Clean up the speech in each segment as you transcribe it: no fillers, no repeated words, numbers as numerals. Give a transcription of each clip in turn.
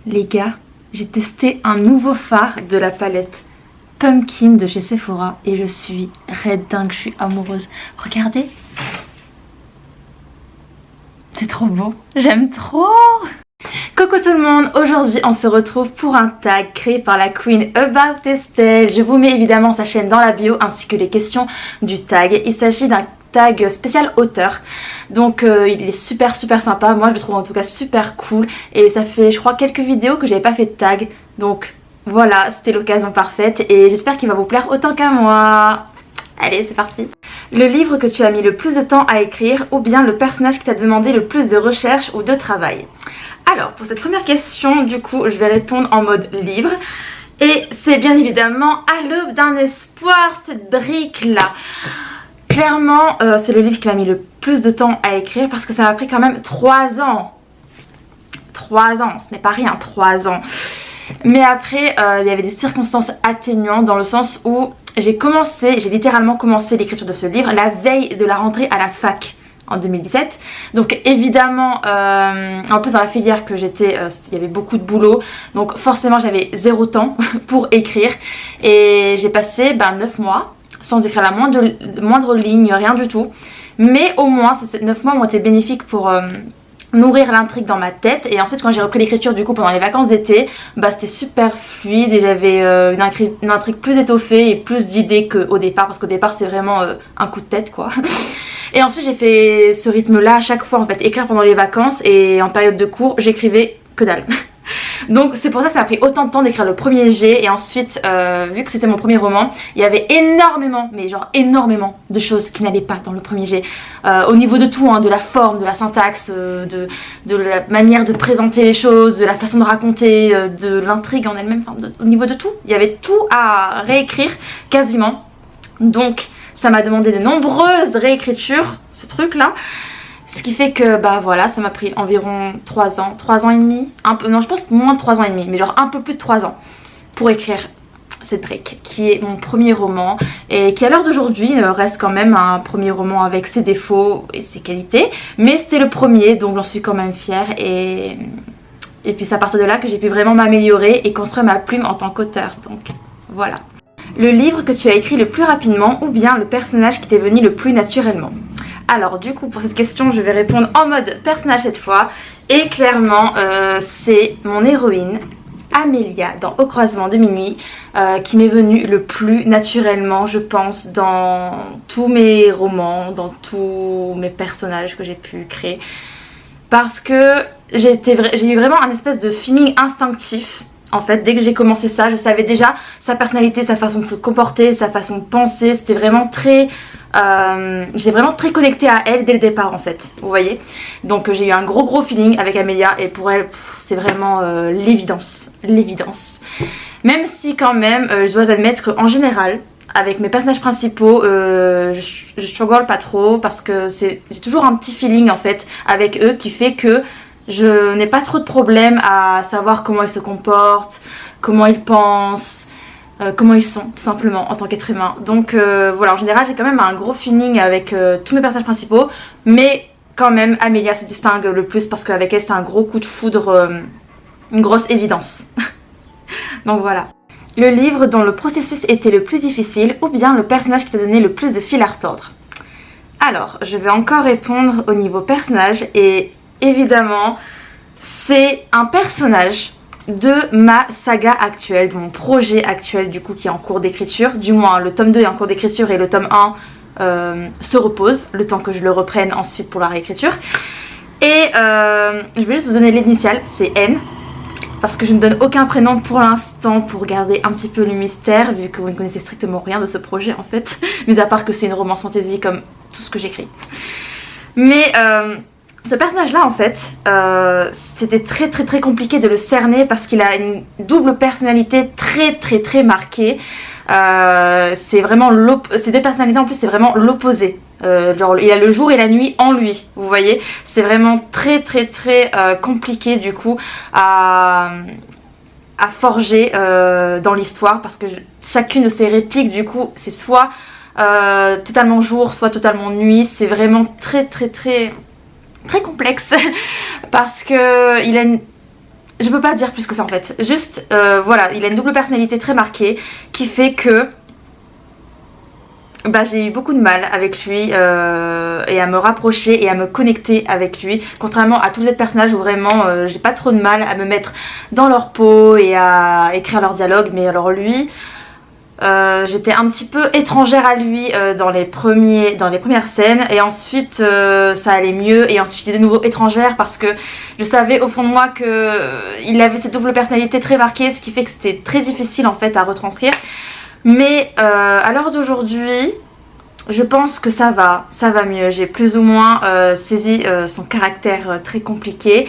Les gars, j'ai testé un nouveau fard de la palette Pumpkin de chez Sephora et je suis red dingue, je suis amoureuse. Regardez. C'est trop beau, j'aime trop. Coucou tout le monde, aujourd'hui on se retrouve pour un tag créé par la queen About Estelle. Je vous mets évidemment sa chaîne dans la bio ainsi que les questions du tag. Il s'agit d'un tag spécial auteur, donc il est super sympa, moi je le trouve en tout cas super cool et ça fait je crois quelques vidéos que j'avais pas fait de tag, donc voilà, c'était l'occasion parfaite et j'espère qu'il va vous plaire autant qu'à moi. Allez, c'est parti. Le livre que tu as mis le plus de temps à écrire ou bien le personnage qui t'a demandé le plus de recherche ou de travail? Alors pour cette première question, du coup je vais répondre en mode livre et c'est bien évidemment À l'aube d'un espoir, cette brique là. Clairement c'est le livre qui m'a mis le plus de temps à écrire parce que ça m'a pris quand même 3 ans. 3 ans, ce n'est pas rien, 3 ans. Mais après il y avait des circonstances atténuantes dans le sens où j'ai littéralement commencé l'écriture de ce livre la veille de la rentrée à la fac en 2017. Donc évidemment en plus dans la filière que j'étais il y avait beaucoup de boulot, donc forcément j'avais 0 temps pour écrire et j'ai passé 9 mois sans écrire la moindre ligne, rien du tout, mais au moins ces 9 mois ont été bénéfiques pour nourrir l'intrigue dans ma tête. Et ensuite quand j'ai repris l'écriture du coup pendant les vacances d'été, c'était super fluide et j'avais une intrigue plus étoffée et plus d'idées qu'au départ, parce qu'au départ c'est vraiment un coup de tête quoi. Et ensuite j'ai fait ce rythme là à chaque fois en fait, écrire pendant les vacances et en période de cours j'écrivais que dalle. Donc c'est pour ça que ça a pris autant de temps d'écrire le premier jet. Et ensuite vu que c'était mon premier roman, il y avait énormément, mais genre énormément de choses qui n'allaient pas dans le premier jet, au niveau de tout, hein, de la forme, de la syntaxe, de la manière de présenter les choses, de la façon de raconter, de l'intrigue en elle-même, au niveau de tout, il y avait tout à réécrire quasiment. Donc ça m'a demandé de nombreuses réécritures, ce truc là. Ce qui fait que voilà, ça m'a pris environ 3 ans, 3 ans et demi, non je pense moins de 3 ans et demi, mais genre un peu plus de 3 ans pour écrire cette brique qui est mon premier roman et qui à l'heure d'aujourd'hui reste quand même un premier roman avec ses défauts et ses qualités, mais c'était le premier donc j'en suis quand même fière et puis c'est à partir de là que j'ai pu vraiment m'améliorer et construire ma plume en tant qu'auteur, donc voilà. Le livre que tu as écrit le plus rapidement ou bien le personnage qui t'est venu le plus naturellement? Alors du coup pour cette question je vais répondre en mode personnage cette fois et clairement c'est mon héroïne Amélia dans Au croisement de minuit qui m'est venue le plus naturellement je pense dans tous mes romans, dans tous mes personnages que j'ai pu créer, parce que j'ai eu vraiment un espèce de feeling instinctif. En fait, dès que j'ai commencé ça, je savais déjà sa personnalité, sa façon de se comporter, sa façon de penser. C'était vraiment très... j'ai vraiment très connecté à elle dès le départ en fait, vous voyez. Donc j'ai eu un gros feeling avec Amélia et pour elle, c'est vraiment l'évidence. Même si quand même, je dois admettre qu'en général, avec mes personnages principaux, je struggle pas trop parce que j'ai toujours un petit feeling en fait avec eux qui fait que je n'ai pas trop de problème à savoir comment ils se comportent, comment ils pensent, comment ils sont tout simplement en tant qu'être humain. Donc voilà, en général j'ai quand même un gros feeling avec tous mes personnages principaux, mais quand même Amélia se distingue le plus parce qu'avec elle c'est un gros coup de foudre, une grosse évidence. Donc voilà. Le livre dont le processus était le plus difficile ou bien le personnage qui t'a donné le plus de fil à retordre? Alors je vais encore répondre au niveau personnage et évidemment c'est un personnage de ma saga actuelle, de mon projet actuel du coup qui est en cours d'écriture, du moins le tome 2 est en cours d'écriture et le tome 1 se repose le temps que je le reprenne ensuite pour la réécriture. Et je vais juste vous donner l'initiale, c'est N, parce que je ne donne aucun prénom pour l'instant pour garder un petit peu le mystère vu que vous ne connaissez strictement rien de ce projet en fait, mis à part que c'est une romance fantasy comme tout ce que j'écris. Mais ce personnage là en fait c'était très compliqué de le cerner parce qu'il a une double personnalité très marquée. C'est vraiment ces deux personnalités en plus c'est vraiment l'opposé, genre il a le jour et la nuit en lui, vous voyez. C'est vraiment très compliqué du coup à forger dans l'histoire parce que chacune de ces répliques du coup c'est soit totalement jour soit totalement nuit. C'est vraiment très complexe parce que il a je peux pas dire plus que ça en fait. Juste, voilà, il a une double personnalité très marquée qui fait que bah, j'ai eu beaucoup de mal avec lui et à me rapprocher et à me connecter avec lui. Contrairement à tous les autres personnages où vraiment j'ai pas trop de mal à me mettre dans leur peau et à écrire leur dialogue. Mais alors lui, j'étais un petit peu étrangère à lui dans les premières scènes. Et ensuite ça allait mieux. Et ensuite j'étais de nouveau étrangère parce que je savais au fond de moi qu'il avait cette double personnalité très marquée. Ce qui fait que c'était très difficile en fait à retranscrire. Mais à l'heure d'aujourd'hui, je pense que ça va mieux. J'ai plus ou moins saisi son caractère très compliqué.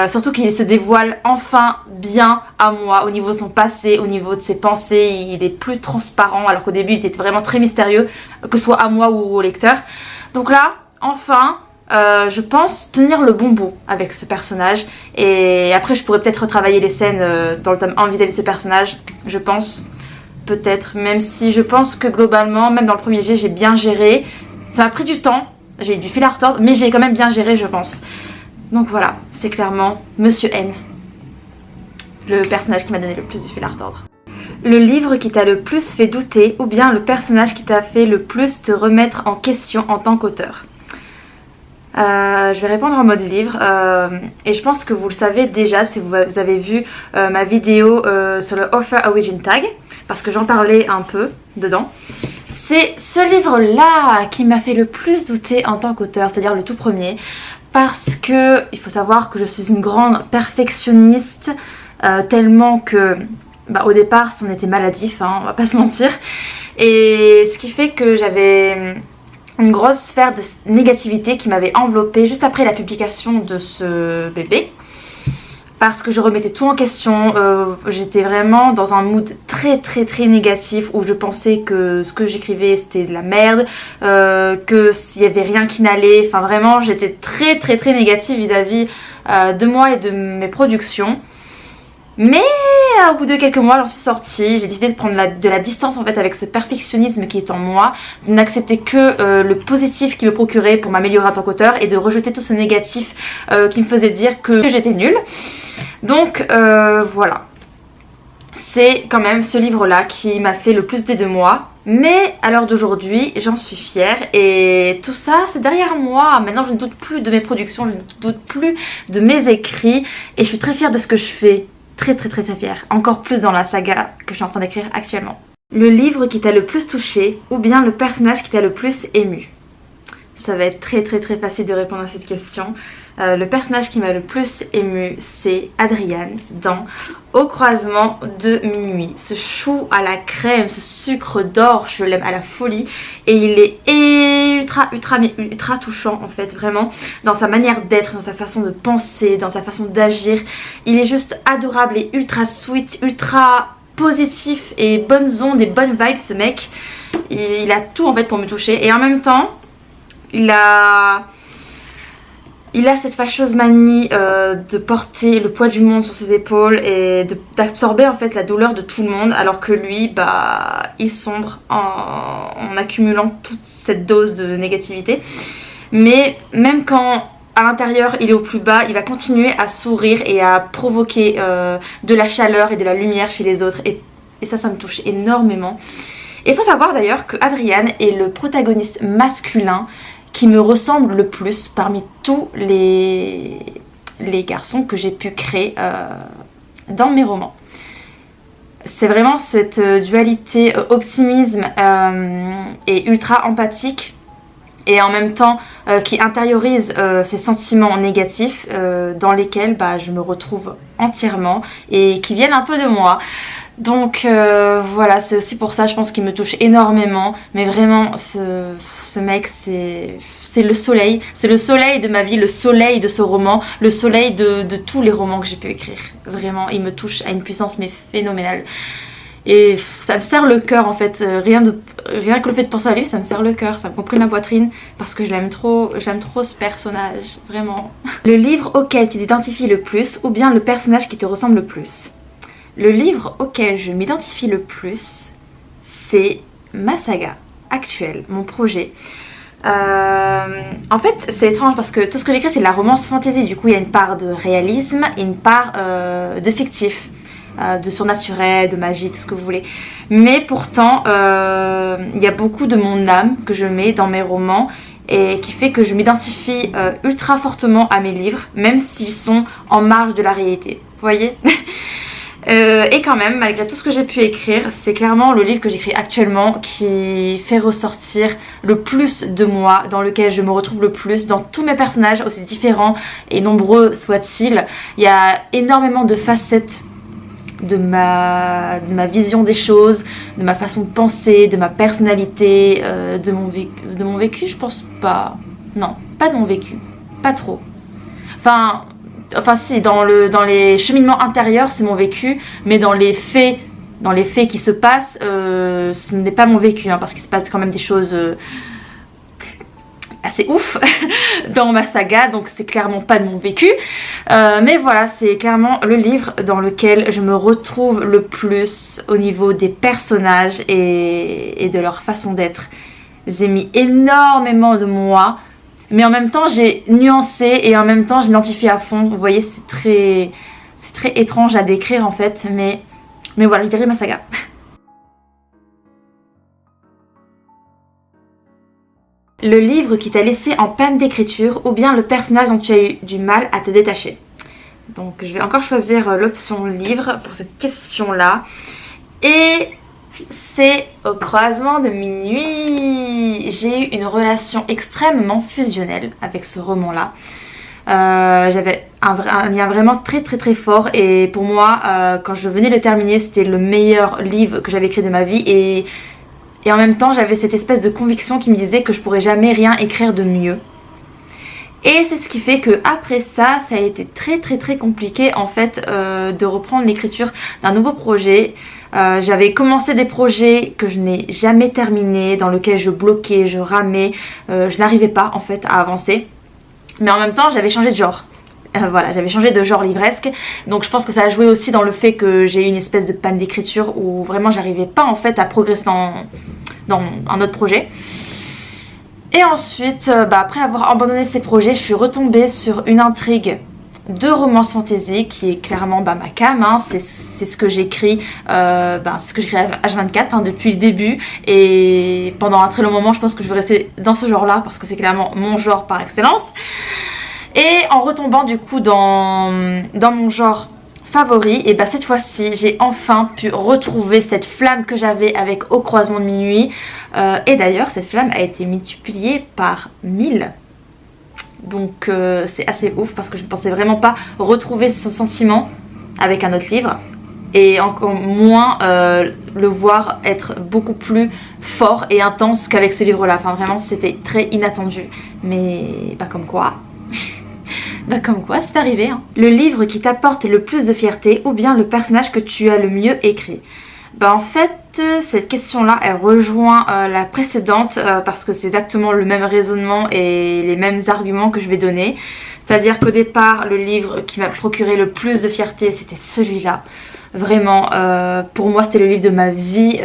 Surtout qu'il se dévoile enfin bien à moi au niveau de son passé, au niveau de ses pensées. Il est plus transparent alors qu'au début il était vraiment très mystérieux, que ce soit à moi ou au lecteur. Donc là, enfin, je pense tenir le bon bout avec ce personnage. Et après je pourrais peut-être retravailler les scènes dans le tome 1 vis-à-vis de ce personnage, je pense. Peut-être, même si je pense que globalement, même dans le premier jet, j'ai bien géré. Ça a pris du temps, j'ai eu du fil à retordre, mais j'ai quand même bien géré, je pense. Donc voilà, c'est clairement Monsieur N, le personnage qui m'a donné le plus du fil à retordre. Le livre qui t'a le plus fait douter, ou bien le personnage qui t'a fait le plus te remettre en question en tant qu'auteur. Je vais répondre en mode livre et je pense que vous le savez déjà si vous avez vu ma vidéo sur le Author Origin Tag, parce que j'en parlais un peu dedans. C'est ce livre là qui m'a fait le plus douter en tant qu'auteur, c'est-à-dire le tout premier, parce que il faut savoir que je suis une grande perfectionniste, tellement que bah, au départ c'en était maladif, hein, on va pas se mentir, et ce qui fait que j'avais une grosse sphère de négativité qui m'avait enveloppée juste après la publication de ce bébé, parce que je remettais tout en question. J'étais vraiment dans un mood très négatif où je pensais que ce que j'écrivais c'était de la merde, que s'il y avait rien qui n'allait, enfin vraiment j'étais très négative vis-à-vis de moi et de mes productions. Mais au bout de quelques mois, j'en suis sortie. J'ai décidé de prendre de la distance en fait avec ce perfectionnisme qui est en moi, de n'accepter que le positif qui me procurait pour m'améliorer en tant qu'auteur et de rejeter tout ce négatif qui me faisait dire que j'étais nulle. Donc voilà. C'est quand même ce livre-là qui m'a fait le plus douter de moi. Mais à l'heure d'aujourd'hui, j'en suis fière et tout ça, c'est derrière moi. Maintenant, je ne doute plus de mes productions, je ne doute plus de mes écrits et je suis très fière de ce que je fais. Très fière, encore plus dans la saga que je suis en train d'écrire actuellement. Le livre qui t'a le plus touché ou bien le personnage qui t'a le plus ému? Ça va être très facile de répondre à cette question. Le personnage qui m'a le plus ému, c'est Adrian dans Au croisement de minuit. Ce chou à la crème, ce sucre d'or, je l'aime à la folie. Et il est ultra touchant en fait, vraiment. Dans sa manière d'être, dans sa façon de penser, dans sa façon d'agir. Il est juste adorable et ultra sweet, ultra positif et bonnes ondes et bonnes vibes ce mec. Il a tout en fait pour me toucher. Et en même temps, il a cette fâcheuse manie de porter le poids du monde sur ses épaules et d'absorber en fait la douleur de tout le monde, alors que lui, bah, il sombre en accumulant toute cette dose de négativité. Mais même quand à l'intérieur il est au plus bas, il va continuer à sourire et à provoquer de la chaleur et de la lumière chez les autres. Et ça me touche énormément. Et il faut savoir d'ailleurs que Adrian est le protagoniste masculin qui me ressemble le plus parmi tous les garçons que j'ai pu créer dans mes romans. C'est vraiment cette dualité optimisme et ultra empathique et en même temps qui intériorise ces sentiments négatifs dans lesquels bah, je me retrouve entièrement et qui viennent un peu de moi. Donc voilà, c'est aussi pour ça je pense qu'il me touche énormément. Mais vraiment ce mec c'est le soleil. C'est le soleil de ma vie, le soleil de ce roman, le soleil de tous les romans que j'ai pu écrire. Vraiment, il me touche à une puissance mais phénoménale. Et ça me serre le cœur en fait, rien que le fait de penser à lui, ça me serre le cœur, ça me comprime la poitrine parce que j'aime trop ce personnage, vraiment. Le livre auquel tu t'identifies le plus ou bien le personnage qui te ressemble le plus? Le livre auquel je m'identifie le plus, c'est ma saga actuelle, mon projet. En fait c'est étrange parce que tout ce que j'écris c'est de la romance fantasy, du coup il y a une part de réalisme et une part de fictif, de surnaturel, de magie, tout ce que vous voulez. Mais pourtant il y a beaucoup de mon âme que je mets dans mes romans et qui fait que je m'identifie ultra fortement à mes livres, même s'ils sont en marge de la réalité. Vous voyez. Et quand même, malgré tout ce que j'ai pu écrire, c'est clairement le livre que j'écris actuellement qui fait ressortir le plus de moi, dans lequel je me retrouve le plus, dans tous mes personnages, aussi différents et nombreux soient-ils. Il y a énormément de facettes de ma vision des choses, de ma façon de penser, de ma personnalité, de mon vécu, je pense pas. Non, pas de mon vécu, pas trop. Enfin si, dans les cheminements intérieurs c'est mon vécu, mais dans les faits qui se passent, ce n'est pas mon vécu, hein, parce qu'il se passe quand même des choses assez ouf dans ma saga, donc c'est clairement pas de mon vécu, mais voilà, c'est clairement le livre dans lequel je me retrouve le plus au niveau des personnages et de leur façon d'être. J'ai mis énormément de moi, mais en même temps j'ai nuancé et en même temps j'identifie à fond. Vous voyez, c'est très étrange à décrire en fait, mais voilà, je dirais ma saga. Le livre qui t'a laissé en panne d'écriture, ou bien le personnage dont tu as eu du mal à te détacher. Donc je vais encore choisir l'option livre pour cette question là, et c'est Au croisement de minuit. J'ai eu une relation extrêmement fusionnelle avec ce roman là. J'avais un lien vraiment très fort, et pour moi quand je venais de le terminer c'était le meilleur livre que j'avais écrit de ma vie, et en même temps j'avais cette espèce de conviction qui me disait que je pourrais jamais rien écrire de mieux. Et c'est ce qui fait que après ça a été très compliqué en fait de reprendre l'écriture d'un nouveau projet. J'avais commencé des projets que je n'ai jamais terminés, dans lesquels je bloquais, je ramais, je n'arrivais pas en fait à avancer. Mais en même temps j'avais changé de genre. Voilà, j'avais changé de genre livresque, donc je pense que ça a joué aussi dans le fait que j'ai eu une espèce de panne d'écriture où vraiment j'arrivais pas en fait à progresser dans un autre projet. Et ensuite, après avoir abandonné ces projets, je suis retombée sur une intrigue de romance fantasy qui est clairement ma cam, hein. C'est ce que j'écris, ce que j'écris à H24 hein, depuis le début, et pendant un très long moment je pense que je vais rester dans ce genre là parce que c'est clairement mon genre par excellence. Et en retombant du coup dans mon genre favori, et cette fois-ci j'ai enfin pu retrouver cette flamme que j'avais avec Au croisement de minuit, et d'ailleurs cette flamme a été multipliée par 1000. Donc c'est assez ouf parce que je ne pensais vraiment pas retrouver ce sentiment avec un autre livre, et encore moins le voir être beaucoup plus fort et intense qu'avec ce livre là. Enfin vraiment c'était très inattendu, mais comme quoi comme quoi c'est arrivé hein. Le livre qui t'apporte le plus de fierté, ou bien le personnage que tu as le mieux écrit. En fait cette question là elle rejoint la précédente, parce que c'est exactement le même raisonnement et les mêmes arguments que je vais donner. C'est à dire qu'au départ le livre qui m'a procuré le plus de fierté c'était celui-là. Vraiment pour moi c'était le livre de ma vie,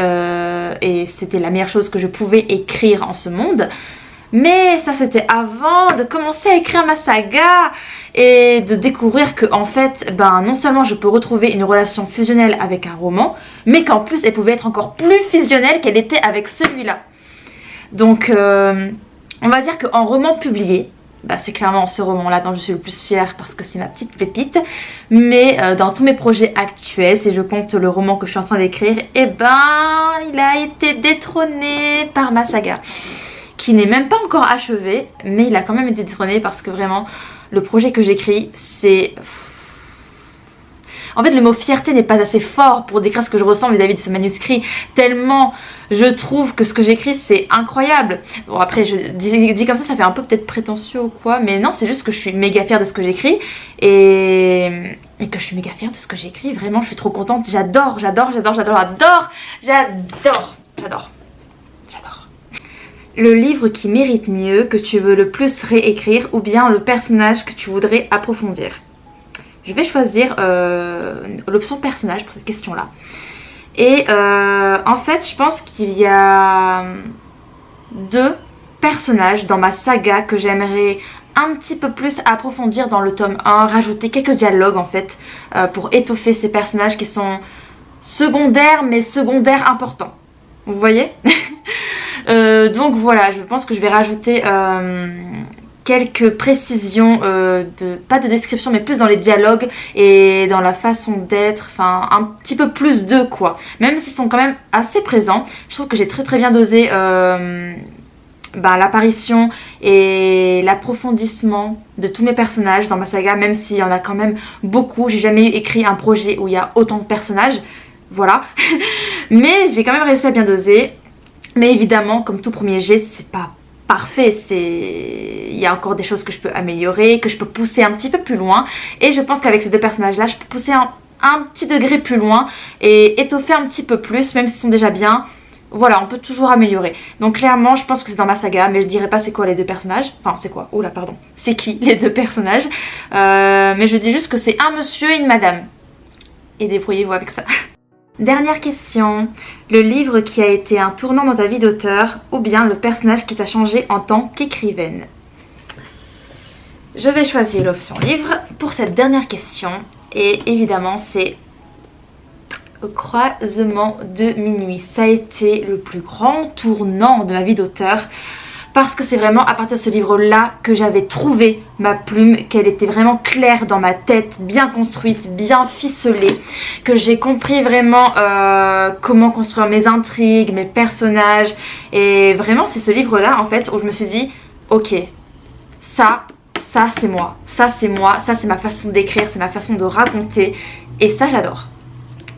et c'était la meilleure chose que je pouvais écrire en ce monde. Mais ça c'était avant de commencer à écrire ma saga et de découvrir que en fait non seulement je peux retrouver une relation fusionnelle avec un roman, mais qu'en plus elle pouvait être encore plus fusionnelle qu'elle était avec celui-là. Donc on va dire qu'en roman publié, c'est clairement ce roman là dont je suis le plus fière parce que c'est ma petite pépite. Mais dans tous mes projets actuels, si je compte le roman que je suis en train d'écrire, il a été détrôné par ma saga, qui n'est même pas encore achevé, mais il a quand même été détrôné parce que vraiment le projet que j'écris c'est... En fait le mot fierté n'est pas assez fort pour décrire ce que je ressens vis-à-vis de ce manuscrit, tellement je trouve que ce que j'écris c'est incroyable. Bon après je dis comme ça fait un peu peut-être prétentieux ou quoi, mais non, c'est juste que je suis méga fière de ce que j'écris, et que je suis méga fière de ce que j'écris, vraiment je suis trop contente, j'adore. Le livre qui mérite mieux, que tu veux le plus réécrire, ou bien le personnage que tu voudrais approfondir. Je vais choisir l'option personnage pour cette question là. Et en fait je pense qu'il y a deux personnages dans ma saga que j'aimerais un petit peu plus approfondir dans le tome 1, rajouter quelques dialogues en fait pour étoffer ces personnages qui sont secondaires mais secondaires importants. Vous voyez? Donc voilà, je pense que je vais rajouter quelques précisions, pas de description mais plus dans les dialogues et dans la façon d'être, enfin un petit peu plus d'eux quoi. Même s'ils sont quand même assez présents, je trouve que j'ai très bien dosé l'apparition et l'approfondissement de tous mes personnages dans ma saga, même s'il y en a quand même beaucoup. J'ai jamais écrit un projet où il y a autant de personnages, voilà. Mais j'ai quand même réussi à bien doser. Mais évidemment, comme tout premier jet, c'est pas parfait, il y a encore des choses que je peux améliorer, que je peux pousser un petit peu plus loin. Et je pense qu'avec ces deux personnages là, je peux pousser un petit degré plus loin et étoffer un petit peu plus, même s'ils sont déjà bien. Voilà, on peut toujours améliorer. Donc clairement, je pense que c'est dans ma saga, mais je dirais pas c'est quoi les deux personnages. Enfin, c'est quoi? Oula, pardon. C'est qui les deux personnages? Mais je dis juste que c'est un monsieur et une madame. Et débrouillez-vous avec ça. Dernière question. Le livre qui a été un tournant dans ta vie d'auteur, ou bien le personnage qui t'a changé en tant qu'écrivaine? Je vais choisir l'option livre pour cette dernière question. Et évidemment, c'est Au croisement de minuit. Ça a été le plus grand tournant de ma vie d'auteur. Parce que c'est vraiment à partir de ce livre-là que j'avais trouvé ma plume, qu'elle était vraiment claire dans ma tête, bien construite, bien ficelée, que j'ai compris vraiment comment construire mes intrigues, mes personnages. Et vraiment, c'est ce livre-là, en fait, où je me suis dit, ok, ça c'est moi, ça c'est moi, ça c'est ma façon d'écrire, c'est ma façon de raconter. Et ça, j'adore.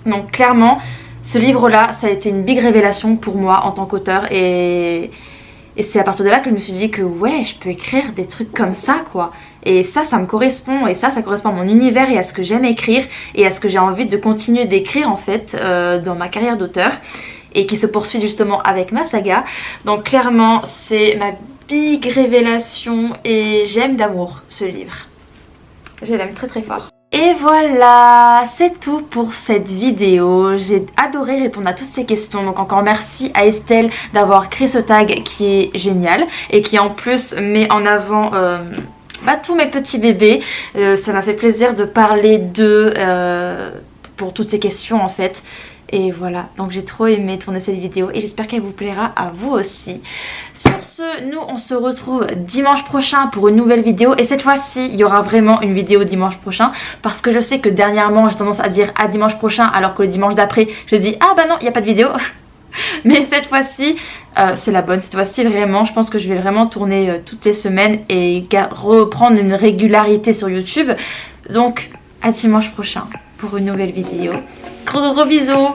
Donc clairement, ce livre-là, ça a été une big révélation pour moi en tant qu'auteur. Et c'est à partir de là que je me suis dit que ouais, je peux écrire des trucs comme ça quoi. Et ça me correspond. Et ça correspond à mon univers et à ce que j'aime écrire. Et à ce que j'ai envie de continuer d'écrire en fait dans ma carrière d'auteur. Et qui se poursuit justement avec ma saga. Donc clairement, c'est ma big révélation. Et j'aime d'amour ce livre. Je l'aime très fort. Et voilà, c'est tout pour cette vidéo. J'ai adoré répondre à toutes ces questions. Donc encore merci à Estelle d'avoir créé ce tag qui est génial. Et qui en plus met en avant tous mes petits bébés. Ça m'a fait plaisir de parler d'eux pour toutes ces questions en fait. Et voilà, donc j'ai trop aimé tourner cette vidéo et j'espère qu'elle vous plaira à vous aussi. Sur ce, nous on se retrouve dimanche prochain pour une nouvelle vidéo. Et cette fois-ci, il y aura vraiment une vidéo dimanche prochain. Parce que je sais que dernièrement, j'ai tendance à dire à dimanche prochain, alors que le dimanche d'après, je dis ah bah non, il n'y a pas de vidéo. Mais cette fois-ci, c'est la bonne. Cette fois-ci, vraiment, je pense que je vais vraiment tourner toutes les semaines et reprendre une régularité sur YouTube. Donc, à dimanche prochain pour une nouvelle vidéo. Gros bisous.